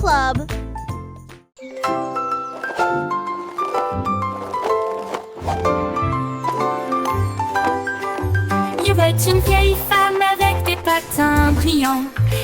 Club. Il y avait une vieille femme avec des patins brillants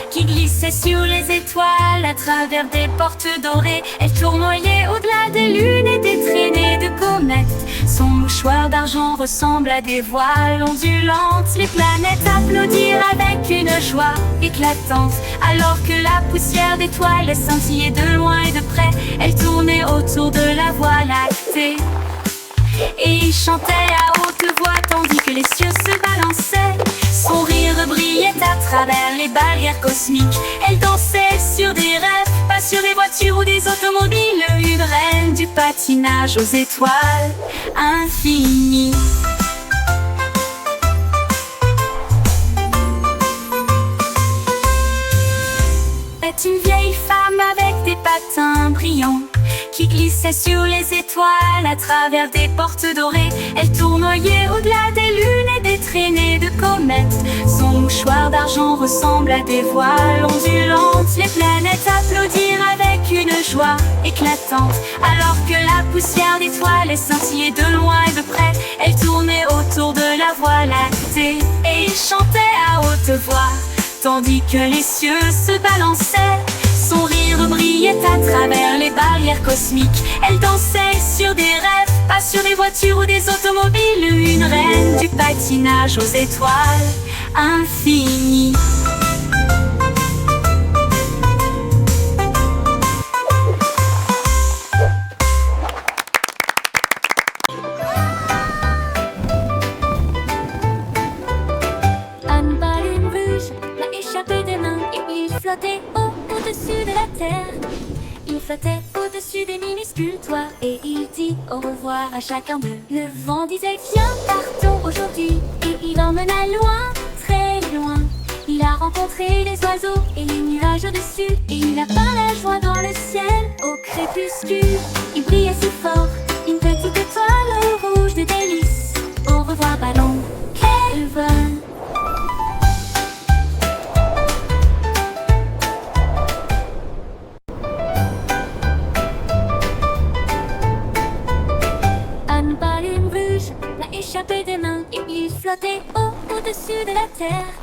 qui glissait sur les étoiles à travers des portes dorées. Elle tournoyait au-delà des lunes et des traînées de comètes. Son mouchoir d'argent ressemble à des voiles ondulantes. Les planètes applaudirent avec une joie éclatante, alors que la poussière d'étoiles scintillait de loin et de près. Elle tournait autour de la Voie lactée et il chantait à haute voix tandis que les cieux se balançaient. Son rire brillait à travers les barrières cosmiques. Elle dansait sur des rêves, pas sur des voitures ou des automobiles. Une reine du patinage aux étoiles infinies. C'est une vieille femme avec des patins brillants qui glissait sur les étoiles à travers des portes dorées. Elle tournoyait au-delà des lunes et des traînées de comètes. Son mouchoir d'argent ressemble à des voiles ondulantes. Les planètes applaudirent avec une joie éclatante, alors que la poussière d'étoiles scintillait de loin et de près. Elle tournait autour de la Voie lactée et il chantait à haute voix tandis que les cieux se balançaient. Son rire brillait à travers les barrières cosmiques. Elle dansait sur des rêves, pas sur des voitures ou des automobiles. Une reine du patinage aux étoiles infinies. Anne Baleine Rouge l'a échappé des mains et il flottait au-dessus de la terre. Il flottait au-dessus des minuscules toits et il dit au revoir à chacun d'eux. Le vent disait viens partons aujourd'hui et il emmena loin, très loin. Il a rencontré les oiseaux et les nuages au-dessus et il a par la joie dans le ciel au crépuscule. Il brillait si fort, une petite étoile rouge de délices. Au revoir ballon, quel vol! Anne Baleine Rouge l'a échappé des mains et il flottait au-dessus de la terre.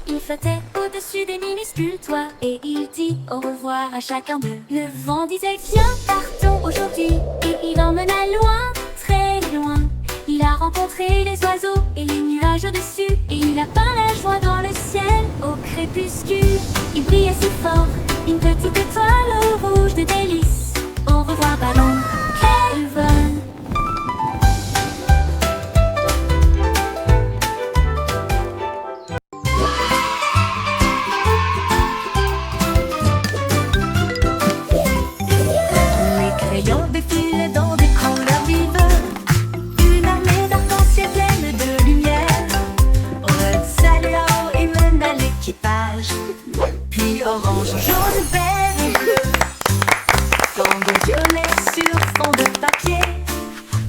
Il flottait au-dessus des minuscules toits et il dit au revoir à chacun d'eux. Le vent disait viens partons aujourd'hui et il emmena loin, très loin. Il a rencontré les oiseaux et les nuages au-dessus et il a par la joie dans le ciel au crépuscule. Il brillait si fort, une petite étoile rouge de délices. Au revoir ballon, quel vol! Puis orange, jaune, vert et bleu, tango violet sur fond de papier,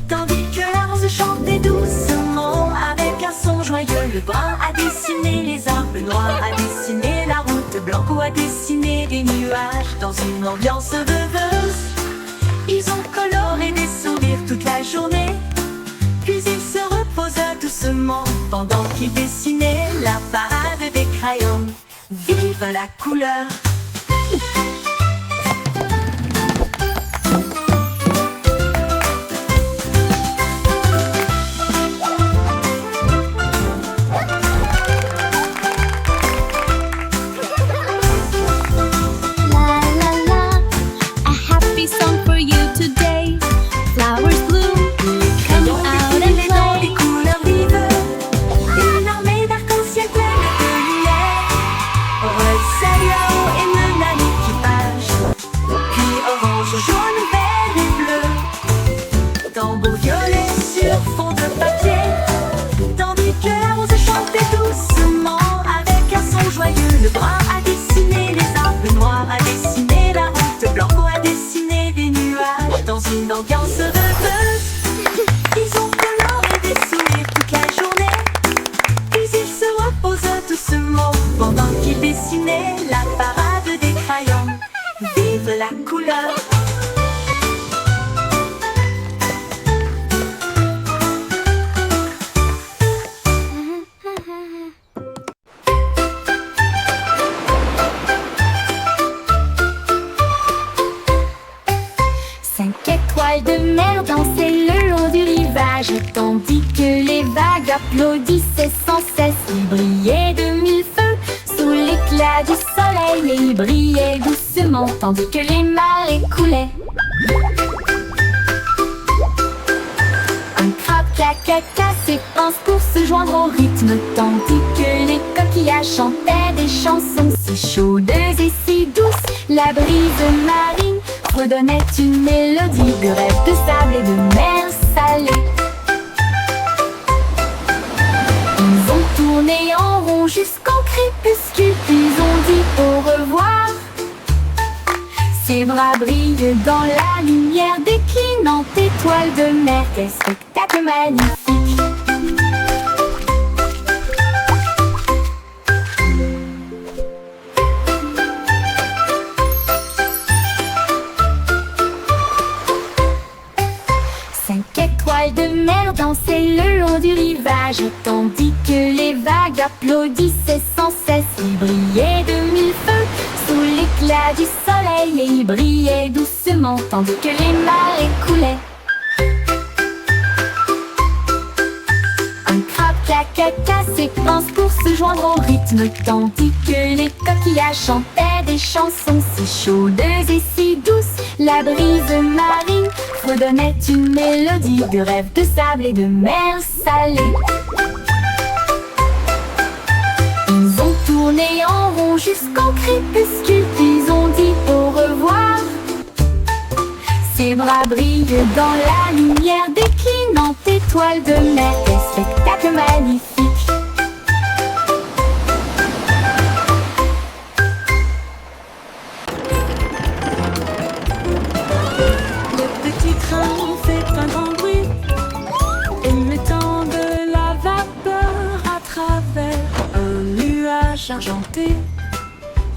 tandis que la rose chantait doucement avec un son joyeux. Le brun a dessiné les arbres, noirs a dessiné la route, blanco a dessiné des nuages dans une ambiance rêveuse. Ils ont coloré des sourires toute la journée, puis ils se reposaient doucement pendant qu'ils dessinaient la parade des crayons. Vive la couleur! Une ambiance rêveuse. Ils ont coloré des sourires toute la journée, puis ils se reposent doucement pendant qu'ils dessinaient la parade des crayons. Vive la couleur. Cinq étoiles de mer dansaient le long du rivage, tandis que les vagues applaudissaient sans cesse. Ils brillaient de mille feux sous l'éclat du soleil, et ils brillaient doucement tandis que les marées coulaient. Un crabe caca s'épanse pour se joindre au rythme, tandis que les coquillages chantaient des chansons si chaudes et si douces. La brise marine redonnait une mélodie de rêve de sable et de mer salée. Ils ont tourné en rond jusqu'au crépuscule, puis ont dit au revoir. Ses bras brillent dans la lumière déclinante étoile de mer. Quel spectacle magnifique! Cinq étoiles de mer dansaient le long du rivage, tandis que les vagues applaudissaient sans cesse. Ils brillaient de mille feux sous l'éclat du soleil, et ils brillaient doucement tandis que les marées coulaient. Un crabe caca s'épanse pour se joindre au rythme, tandis que les coquillages chantaient des chansons si chaudes et si douces. La brise marine redonnait une mélodie de rêve de sable et de mer salée. Ils ont tourné en rond jusqu'au crépuscule, puis ont dit au revoir. Ses bras brillent dans la lumière déclinante étoile de mer. Quel spectacle magnifique! Le petit train fait un grand bruit, émettant de la vapeur à travers un nuage argenté.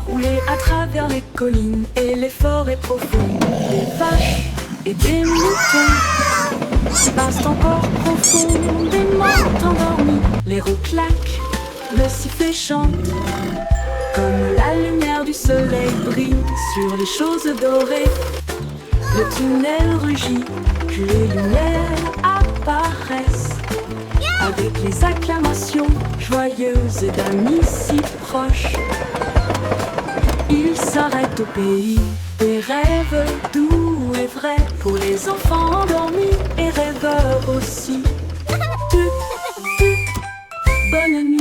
Rouler à travers les collines et les forêts profondes. Des vaches et des moutons passent encore profondément endormis. Les roues claquent, le sifflet chante, comme la lumière du soleil brille sur les choses dorées. Le tunnel rugit, puis les lumières apparaissent, avec les acclamations joyeuses d'amis si proches. Il s'arrête au pays des rêves doux et vrais, pour les enfants endormis et rêveurs aussi. Bonne nuit.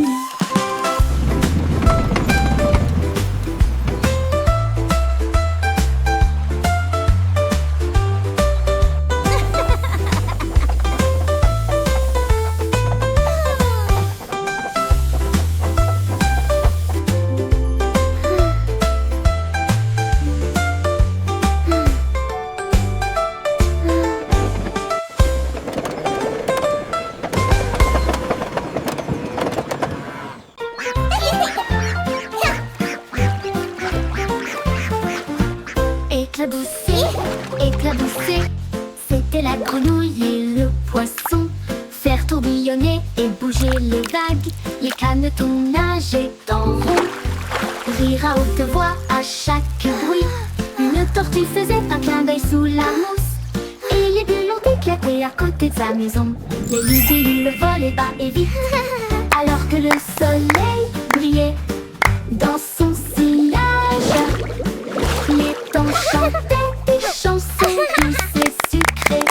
Éclaboussé, éclaboussé, c'était la grenouille et le poisson. Faire tourbillonner et bouger les vagues, les canetons nageaient en rond. Rire à haute voix à chaque bruit, une tortue faisait un clin d'œil sous la mousse. Et les bulles ont éclaté à côté de sa maison. Les libellules volaient bas et vite, alors que le soleil brillait dans son sillage. Les temps chantaient des chansons douces et sucrées.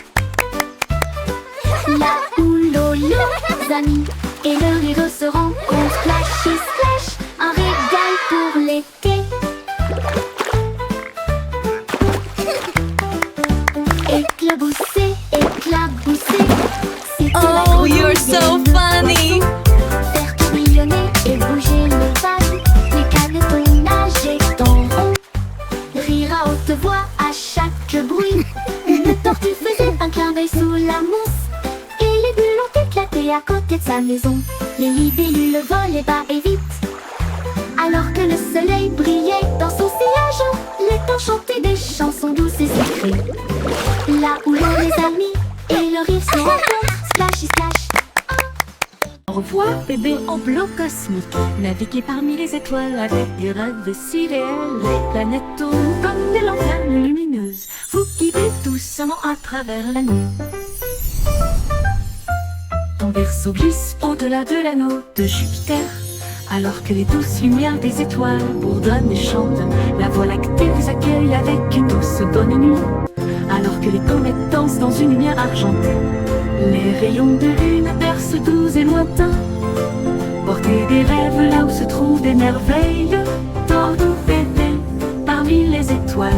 Là où l'eau, les amis et le rideau se rencontrent, splash et splash, un régal pour l'été. Éclaboussé, éclaboussé, c'était la Oh, you're grenouille so et le funny. poisson. Faire tourbillonner et bouger les vagues, les canetons nageaient en rond. Rire à haute voix à chaque bruit, une tortue faisait un clin d'œil sous la mousse. Et les bulles ont éclaté à côté de sa maison. Les libellules volaient bas et vite, alors que le soleil brillait dans son sillage. Les temps chanter des chansons douces et secrètes. Là où l'on les amis et le rire se rencontrent, splashy splash. Au revoir bébé en bloc cosmique, naviguez parmi les étoiles avec des rêves si réels. Les planètes tournent comme des lanternes lumineuses, vous guidez doucement à travers la nuit. Ton berceau glisse au-delà de l'anneau de Jupiter, alors que les douces lumières des étoiles bourdonnent et chantent. La Voie lactée vous accueille avec une douce bonne nuit, alors que les comètes dansent dans une lumière argentée. Les rayons de lune bercent doux et lointains, portez des rêves là où se trouvent des merveilles. Tordons bébé parmi les étoiles.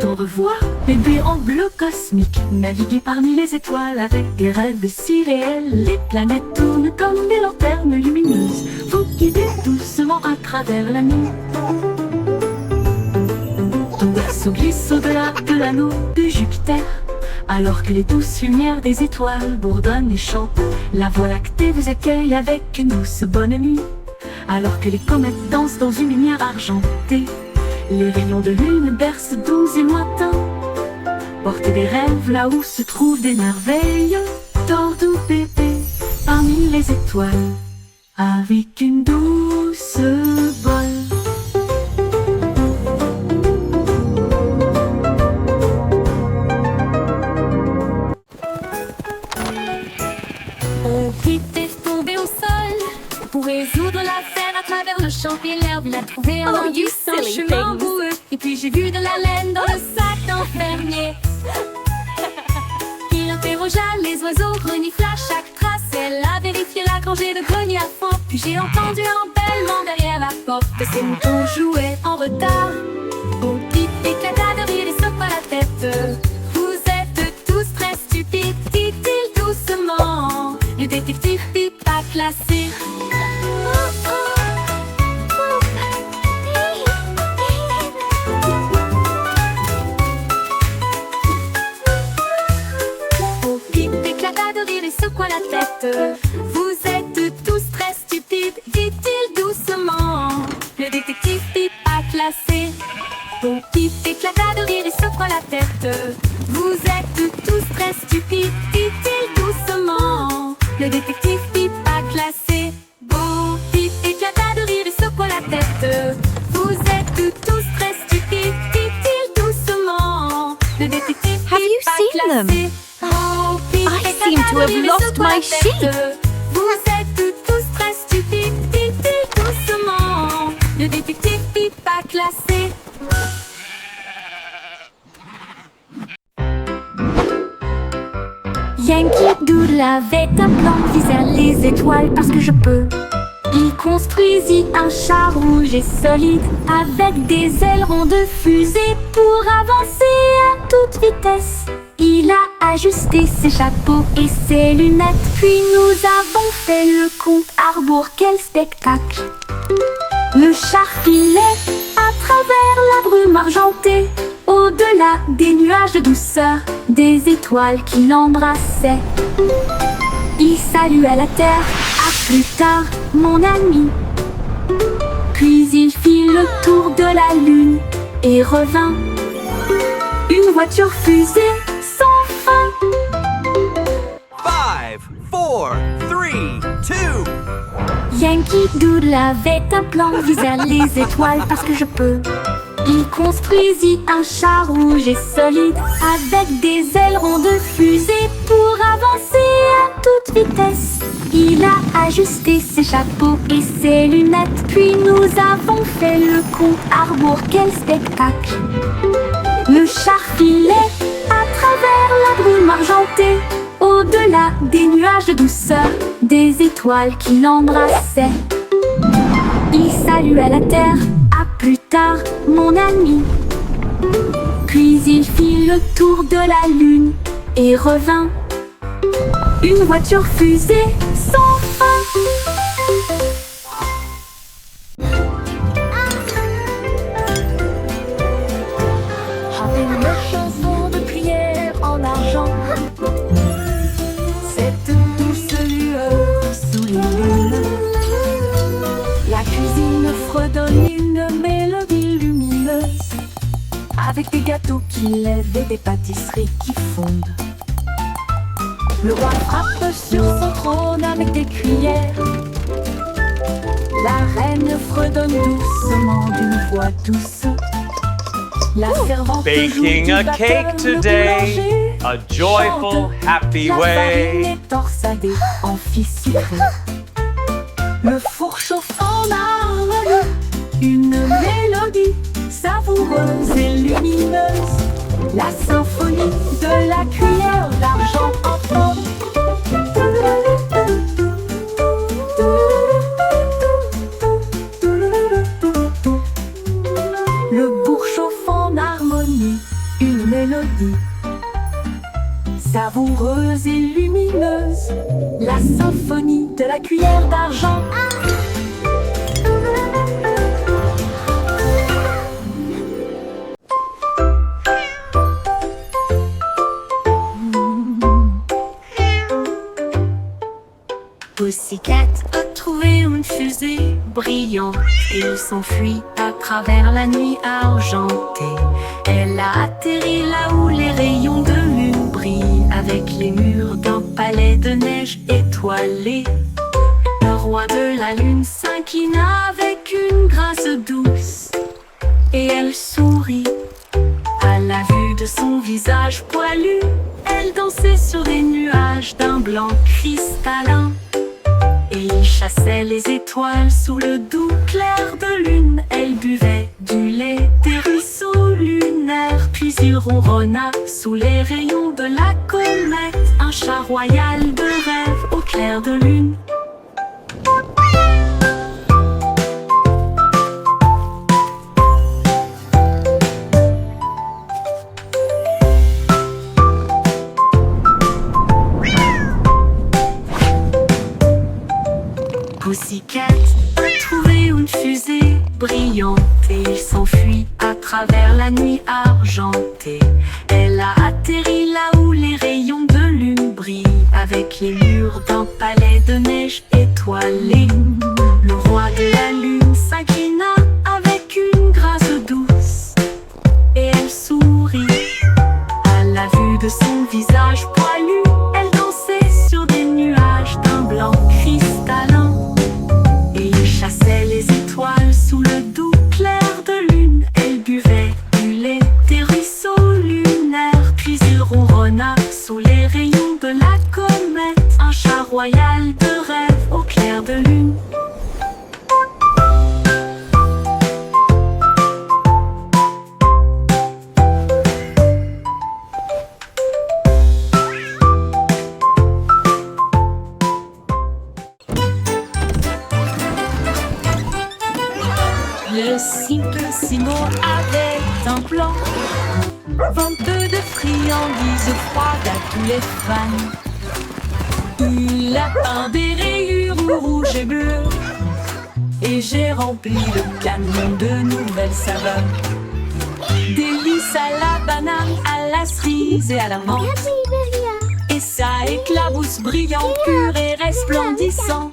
Au revoir, bébé en bleu cosmique, naviguez parmi les étoiles avec des rêves si réels. Les planètes tournent comme des lanternes lumineuses, vous guidez doucement à travers la nuit. Ton berceau glisse au-delà de l'anneau de Jupiter, alors que les douces lumières des étoiles bourdonnent et chantent. La Voie lactée vous accueille avec une douce bonne nuit, alors que les comètes dansent dans une lumière argentée. Les rayons de lune bercent doux et lointains, portez des rêves là où se trouvent des merveilles. Tordons bébé parmi les étoiles, avec une douce bolle. On quitte tomber au sol pour résoudre l'affaire à travers le champ et l'herbe. Il a trouvé un anguille sans chemin boueux. Et puis j'ai vu de la laine dans le sac d'un fermier. Il interrogea les oiseaux, renifla chaque trace. Elle a vérifié la rangée de greniers à fond. Puis j'ai entendu un bêlement derrière la porte. Ces moutons jouaient en retard. Mon type éclata de rire et secoua la tête. Vous êtes tous très stupides, dit-il doucement. Le détective pipe pas classé. Secoua la tête. Vous êtes tous très stupides, dit-il doucement. Le détective pipe a classé. Bon Pip éclata de rire et secoua la tête. Vous êtes tous très stupides, dit-il doucement. Le détective pipe a classé. Bon Pip éclata de rire et secoua la tête. Vous êtes tous très stupides, dit-il doucement. Le détective pipe a classé. I seem to have lost my sheep. Vous êtes tous très stupides, dit-il doucement. Le détective pipe a classé. Yankee Doodle avait un plan, visait les étoiles parce que je peux. Il construisit un char rouge et solide avec des ailerons de fusée pour avancer à toute vitesse. Il a ajusté ses chapeaux et ses lunettes, puis nous avons fait le compte à rebours. Quel spectacle! Le char filait à travers la brume argentée, au-delà des nuages de douceur, des étoiles qui l'embrassaient. Il salua la terre, à plus tard, mon ami. Puis il fit le tour de la lune et revint. Une voiture fusée sans fin. 5, 4, 3, 2. Yankee Doodle avait un plan, visait les étoiles parce que je peux. Il construisit un char rouge et solide avec des ailerons de fusée pour avancer à toute vitesse. Il a ajusté ses chapeaux et ses lunettes, puis nous avons fait le compte à rebours. Quel spectacle! Le char filait à travers la brume argentée, au-delà des nuages de douceur, des étoiles qui l'embrassaient. Il salua la terre, à plus tard, mon ami. Puis il fit le tour de la lune et revint. Une voiture fusée sans fin. avec des gâteaux qui lèvent et des pâtisseries qui fondent. Le roi frappe sur son trône avec des cuillères. La reine fredonne doucement d'une voix douce. La servante Baking joue a du cake batteur, le today, boulanger a joyful, chante. happy La farine way. est torsadée en fille sucrée. Le four chauffe en harmonie, une mélodie savoureuse et lumineuse. La symphonie de la cuillère d'argent en forme. Le bourg chauffe en harmonie, une mélodie savoureuse et lumineuse. La symphonie de la cuillère d'argent. Pussycat a trouvé une fusée brillante et il s'enfuit à travers la nuit argentée. Elle a atterri là où les rayons de lune brillent avec les murs d'un palais de neige étoilé. Le roi de la lune s'inclina avec une grâce douce et elle sourit à la vue de son visage poilu. Elle dansait sur les nuages d'un blanc cristallin. Et il chassait les étoiles sous le doux clair de lune. Elle buvait du lait des ruisseaux lunaires. Puis il ronronna sous les rayons de la comète. Un chat royal de rêve au clair de lune. Pussycat a trouvé une fusée brillante et il s'enfuit à travers la nuit argentée. Elle a atterri là où les rayons de lune brillent avec les murs d'un palais de neige étoilé. Le roi de la lune s'inclina avec une grâce douce et elle sourit à la vue de son visage poilu. Elle dansait sur des nuages d'un blanc cristallin. Et il chassait les étoiles sous le doux clair de lune. Elle buvait du lait des ruisseaux lunaires. Puis il ronronna sous les rayons de la comète. Un chat royal de rêve au clair de lune. Le simple Simon avait un plan. Vente de friandises froides à tous les fans. Il a peint des rayures rouges et bleues. Et j'ai rempli le camion de nouvelles saveurs. Délices à la banane, à la cerise et à la menthe. Et ça éclabousse brillant, pur et resplendissant.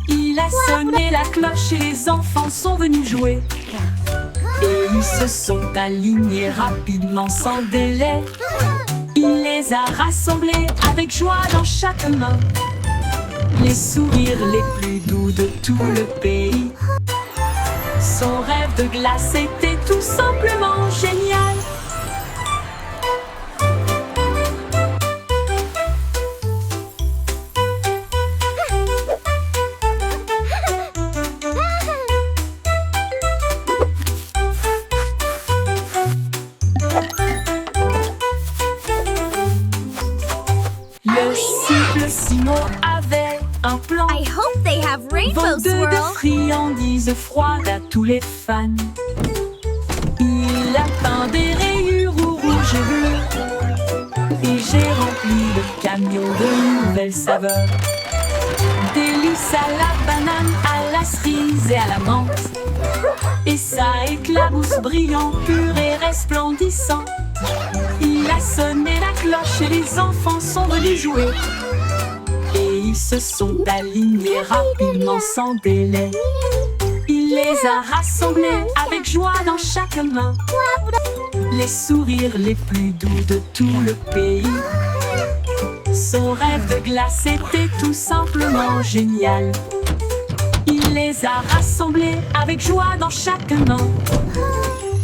Il a sonné la cloche et les enfants sont venus jouer. Et ils se sont alignés rapidement sans délai. Il les a rassemblés avec joie dans chaque main. Les sourires les plus doux de tout le pays. Son rêve de glace était tout simplement génial. Le simple Simon avait un plan. I hope they have rainbow Vente de swirl. friandises froides à tous les fans. Il a peint des rayures rouges et bleues. Et j'ai rempli le camion de nouvelles saveurs. Délices à la banane, à la cerise et à la menthe. Et ça éclabousse brillant, pur et resplendissant. Il a sonné la cloche et les enfants sont venus jouer. Et ils se sont alignés rapidement sans délai. Il Il les a rassemblés avec joie dans chaque main. Les sourires les plus doux de tout le pays. Son rêve de glace était tout simplement génial. Il les a rassemblés avec joie dans chaque main.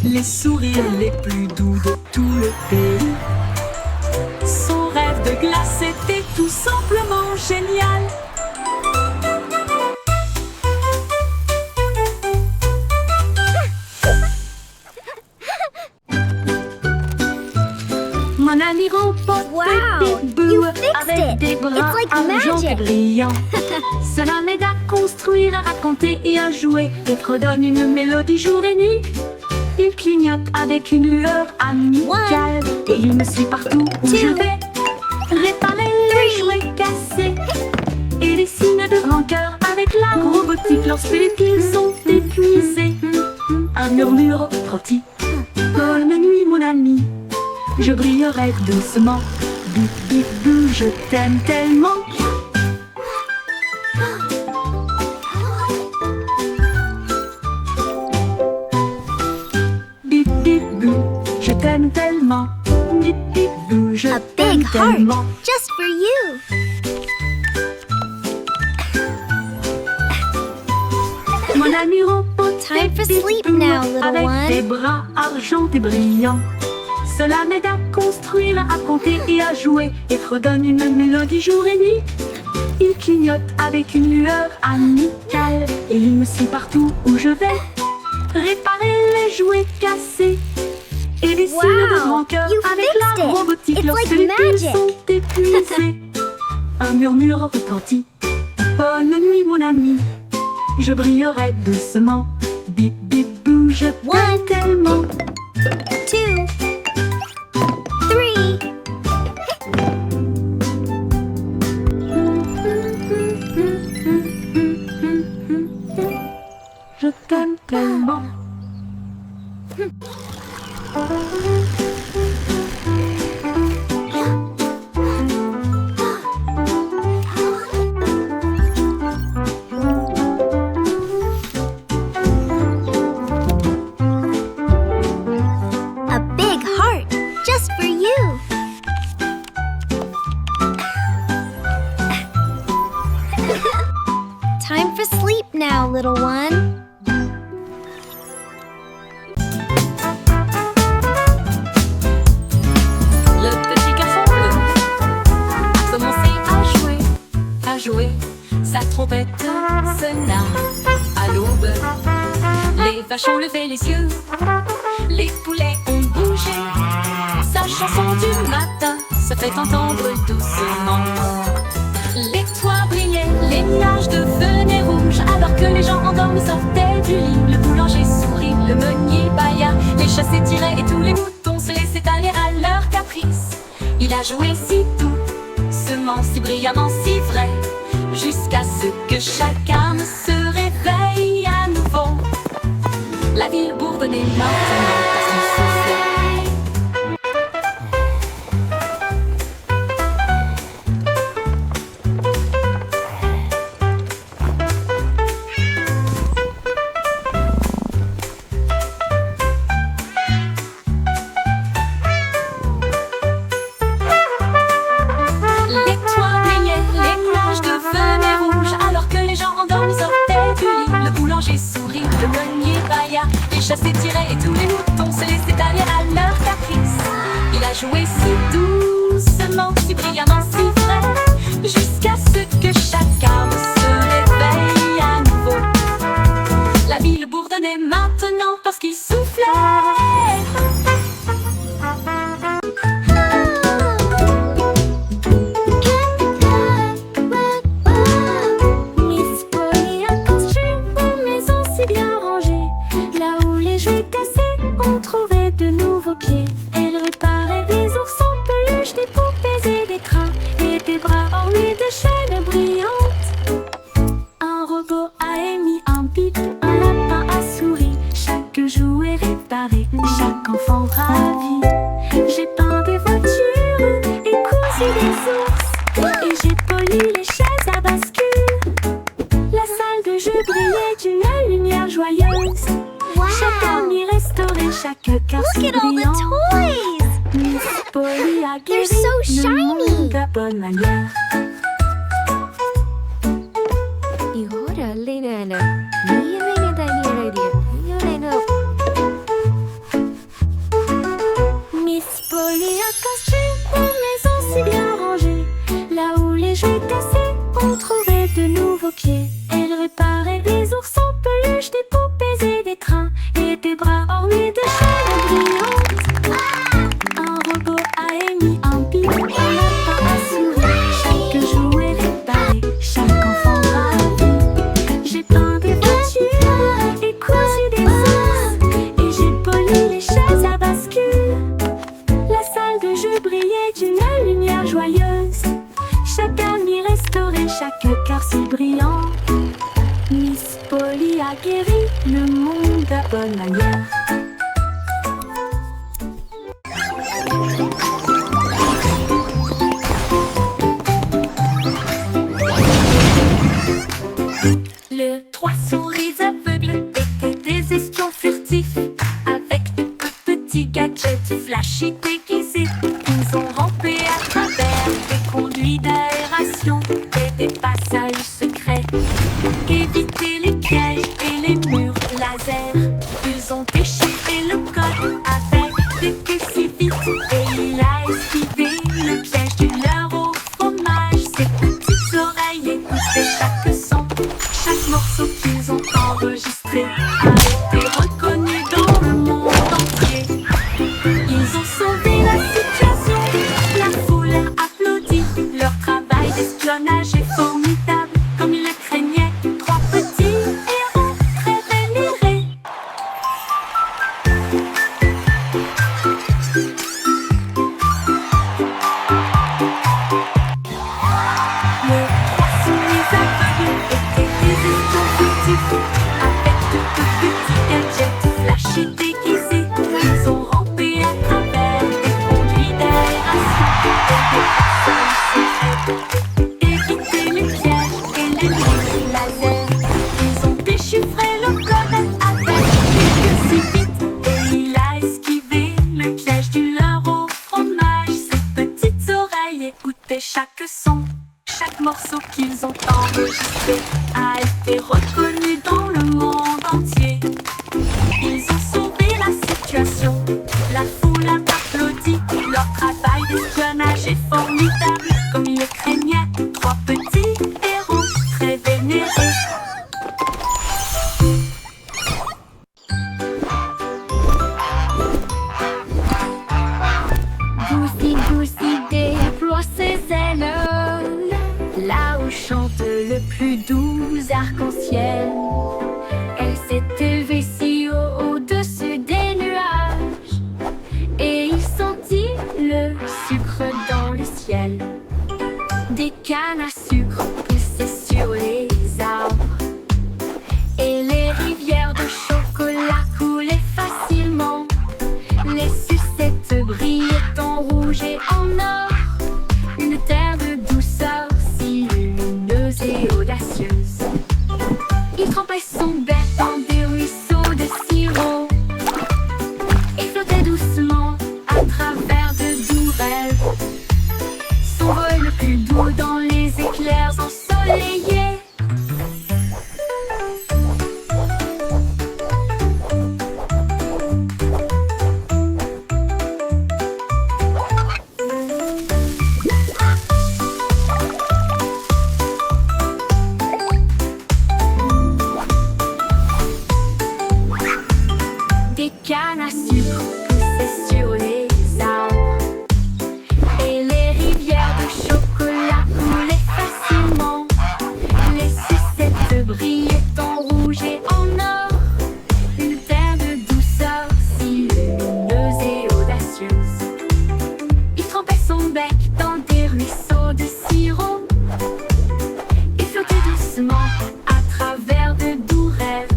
Les sourires les plus doux de tout le pays. Son rêve de glace était tout simplement génial. Mon ami remporte Wow, des bouts you fixed avec it. des bras It's like argent et magic. brillants. Cela m'aide à construire, à raconter et à jouer. Et redonne une mélodie jour et nuit. Il clignote avec une lueur amicale. Et il me suit partout où je vais. Réparer les jouets cassés. Et des signes de rancœur avec la robotique lorsque les piles sont épuisés. Un murmure rôti. Bonne nuit mon ami. Je brillerai doucement. Bip bip bou, je t'aime tellement. Bip bip bou, je t'aime tellement. Bip bip bou, je A t'aime big heart, tellement. just for you. Mon ami robot, Time for sleep now, little avec one. des bras argentés brillants. Cela m'aide à construire, à raconter et à jouer. Et redonne une mélodie jour et nuit. Il clignote avec une lueur amicale. Et il me suit partout où je vais. Réparer les jouets cassés. Et des signes de Wow, rancœur you avec fixed la it. robotique It's lorsque like les piles magic. sont épuisées. Un murmure retentit. Bonne nuit mon ami. Je brillerai doucement. Bip bip bou, je t'aime One. tellement. 2, 3. Je t'aime tellement. A big heart, just for you. Time for sleep now, little one. Le petit garçon bleu a commencé à jouer. Sa trompette sonna à l'aube. Les vaches ont levé les yeux, les poulets ont bougé. Sa chanson du matin se fait entendre doucement. Les toits brillaient, les nuages devenaient rouges. Alors que les gens endormis sortaient du lit. Le boulanger sourit, le meunier bâilla. Les chats s'étiraient et tous les moutons se laissaient aller à leur caprice. Il a joué si doucement, si brillamment, si vrai, jusqu'à ce que chaque âme se réveille à nouveau. La ville bourdonnait maintenant parce qu'il soufflait. Les toits brillaient, les nuages devenaient rouges. Alors que les gens endormis sortaient du lit. Le boulanger sourit, le meunier bâilla. Les chats s'étiraient et tous les moutons se laissaient aller à leur caprice. Il a joué si doucement, si brillamment, si vrai, jusqu'à ce que chaque âme se réveille à nouveau. La ville bourdonnait maintenant parce qu'il soufflait. Miss Polly a construit une maison si bien rangée. Là où les jouets cassés ont trouvé de nouveaux pieds. Elle réparait des ours en peluche, des poupées et des crins, et des bras ornés de chaînes brillantes. Un robot a émis un bip, un lapin a souri. Chaque jouet réparé, chaque enfant ravi. J'ai peint des voitures et cousu des ours, et j'ai poli les chaises à bascule. La salle de jeu brillait d'une lumière joyeuse. chaque carreau Look at all the brillant. toys! Miss Polly a guéri so le shiny. monde de bonne manière. ಇವರಲ್ಲಿನೇನು ನೀವೇನಿದೆ ಹೇಳಿದ್ಯಾ ಇವರೇನು Miss Polly a construit une maison si bien rangée. Là où les jouets cassés, on trouvait de nouveaux pieds. Elle réparait des ours en peluche, des poupées et des trains, et des bras ornés de chaînes brillantes. Un robot a émis un bip, un lapin a souri. Chaque jouet réparé, chaque enfant ravi. J'ai peint des voitures et cousu des ours, et j'ai poli les chaises à bascule. La salle de jeu brillait d'une lumière joyeuse. Chaque ami restauré, chaque cœur si brillant. Miss Polly a guéri le monde de bonne manière. Le trois souris aveugles étaient des espions furtifs, avec de petits gadgets flashy déguisés. Ils ont rampé à travers des conduits d'aération et des passages secrets. Évité les pièges et les murs laser. Ils ont déchiré le code avec des queues si vite, et il a esquivé le piège du leurre au fromage. Ses petites oreilles écoutaient chaque son. Chaque morceau qu'ils ont enregistré a été reconnu dans le monde entier. Ils ont sauvé la situation, la foule a applaudi. Leur travail d'espionnage est formidable, comme ils le craignaient. Trois petits héros très vénérés. Les trois souris aveugles étaient des espions furtifs, avec de petits gadgets flashy déguisés. Ils ont rampé à travers des conduits d'aération et des passages secrets. Évité les pièges et les murs laser. Ils ont déchiffré le code avec des queues si vite, et il a esquivé le piège du leurre au fromage. Ses petites oreilles écoutaient chaque son. Chaque morceau qu'ils ont enregistré a été reconnu dans le monde entier. Ils ont sauvé la situation, la foule a applaudi. Leur travail d'espionnage est formidable, comme ils le craignaient. Trois petits héros très vénérés. Goosey déploie ses ailes, là où chante le plus doux arc-en-ciel. Elle s'est élevée si haut au-dessus des nuages, et il sentit le sucre dans le ciel. Des cannes à sucre poussaient sur les arbres, et les rivières de chocolat coulaient facilement. Les sucettes brillaient en rouge et en or, une terre de douceur si lumineuse et audacieuse. Il trempait son bec dans des ruisseaux de sirop et flottait doucement à travers de doux rêves. Son vol le plus doux dans les éclairs ensoleillés. Des cannes à sucre poussaient sur les arbres, et les rivières de chocolat coulaient facilement. Les sucettes brillaient en rouge et en or, une terre de douceur si lumineuse et audacieuse. Il trempait son bec dans des ruisseaux de sirop et flottait doucement à travers de doux rêves.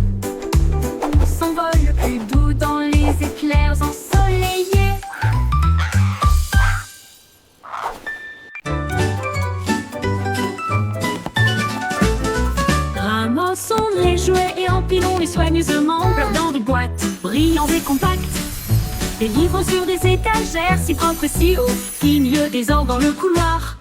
Son vol le plus doux dans les éclairs ensoleillés. Ramassons les jouets et empilons-les soigneusement, dans des boîtes brillantes et compactes. Des livres sur des étagères, si propres et si hauts, qui milieu des ordres dans le couloir.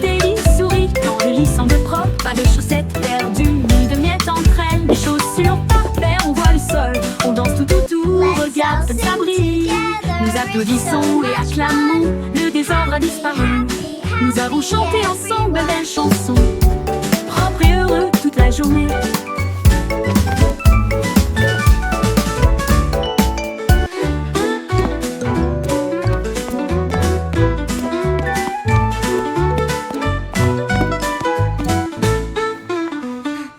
Des lits souris, dans le lit semble propre, pas de chaussettes perdues, ni de miettes entre elles. Les chaussures par paire, on voit le sol, on danse tout, regarde comme ça brille. Nous applaudissons et acclamons, le désordre a disparu. Nous avons chanté ensemble de belles chansons, propres et heureux toute la journée.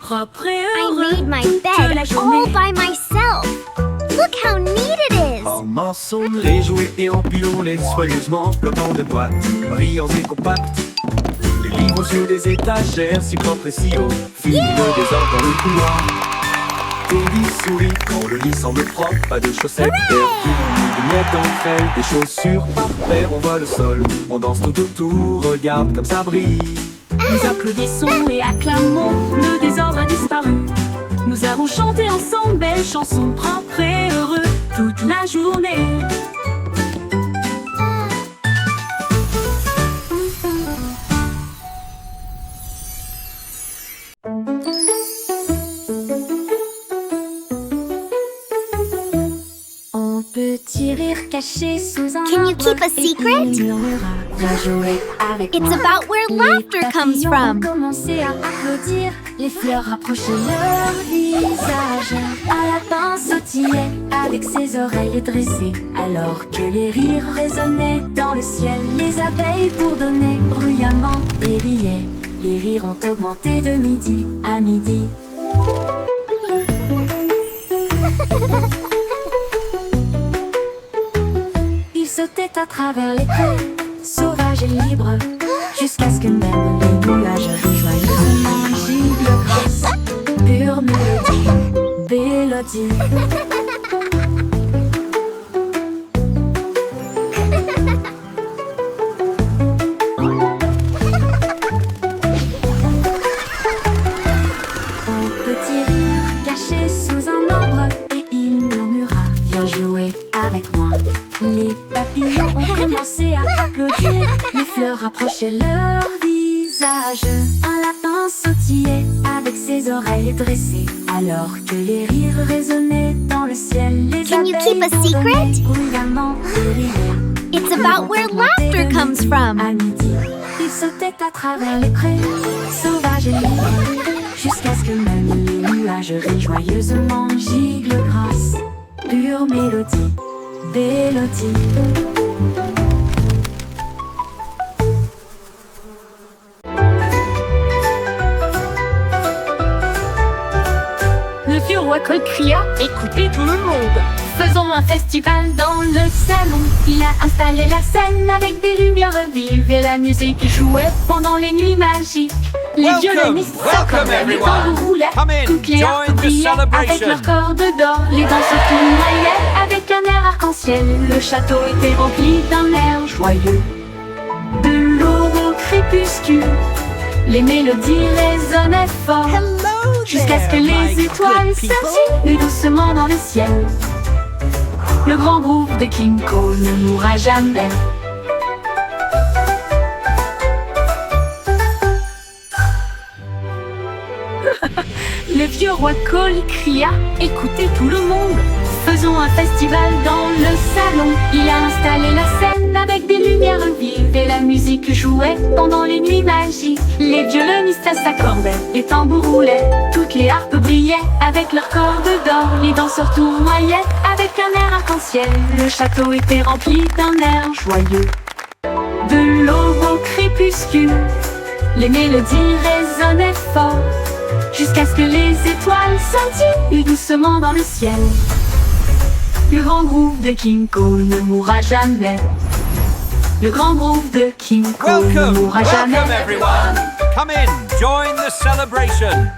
Propre et I heureux made my toute bed la all journée. by myself. Look how neat it is. En morceaux, les jouets et ambulons-les soigneusement flottant de boîtes, brillants et compacts. Les livres sur des étagères, si propres et si hauts, finit le désordre dans le couloir. Des lits souris, quand le lit semble propre, pas de chaussettes perdues, ni de miettes entre elles. Des chaussures par paire, on voit le sol, on danse tout autour, regarde comme ça brille. Nous applaudissons et acclamons, le désordre a disparu. Nous avons chanté ensemble belles chansons, propres et heureux toute la journée. On peut rire caché sous un Can you arbre keep a et secret? il murmura, viens jouer avec It's moi. about where Les laughter comes papillons from. ont commencé à applaudir, les fleurs rapprochaient leur visage. Un lapin sautillait avec ses oreilles dressées, alors que les rires résonnaient dans le ciel. Les abeilles bourdonnaient bruyamment et riaient. Les rires ont augmenté de midi à midi. Il sautait à travers les prés, sauvage et libre, jusqu'à ce que même les nuages joyeusement gibent grâce. Pure mélodie, mélodie. Un petit rire caché sous un arbre et il murmura, viens jouer avec moi. Les papillons ont commencé à applaudir, les fleurs rapprochaient leur visage. Un lapin sautillait avec ses oreilles dressées, alors que les rires résonnaient dans le ciel. Les Can you keep a abeilles secret? bourdonnaient bruyamment et riaient. It's about where laughter comes from. À midi, il sautait à travers les prés, sauvage et libre, jusqu'à ce que même les nuages rient joyeusement giclent grâce. Pure mélodie, mélodie. Le vieux roi Cole cria, écoutez tout le monde. Faisons un festival dans le salon. Il a installé la scène avec des lumières vives et la musique jouait pendant les nuits magiques. Les Welcome, violonistes welcome s'accordaient, les everyone. tambours roulaient, Come in, toutes les harpes join the brillaient avec celebration. leurs cordes d'or. Les danseurs tournoyaient avec un air arc-en-ciel. Le château était rempli d'un air joyeux. De l'aube au crépuscule, les mélodies résonnaient fort, jusqu'à ce que les étoiles scintillent doucement dans le ciel. Le grand groupe de King Cole ne mourra jamais. Le vieux roi Cole cria, écoutez tout le monde. Faisons un festival dans le salon. Il a installé la scène avec des lumières vives et la musique jouait pendant les nuits magiques. Les violonistes s'accordaient, les tambours roulaient, toutes les harpes brillaient avec leurs cordes d'or. Les danseurs tournoyaient avec un air arc-en-ciel. Le château était rempli d'un air joyeux. De l'aube au crépuscule, les mélodies résonnaient fort, jusqu'à ce que les étoiles scintillent doucement dans le ciel. Le grand groupe de King Cole ne mourra jamais. Le grand groupe de King Cole ne Welcome, mourra jamais. welcome everyone. Come in, join the celebration.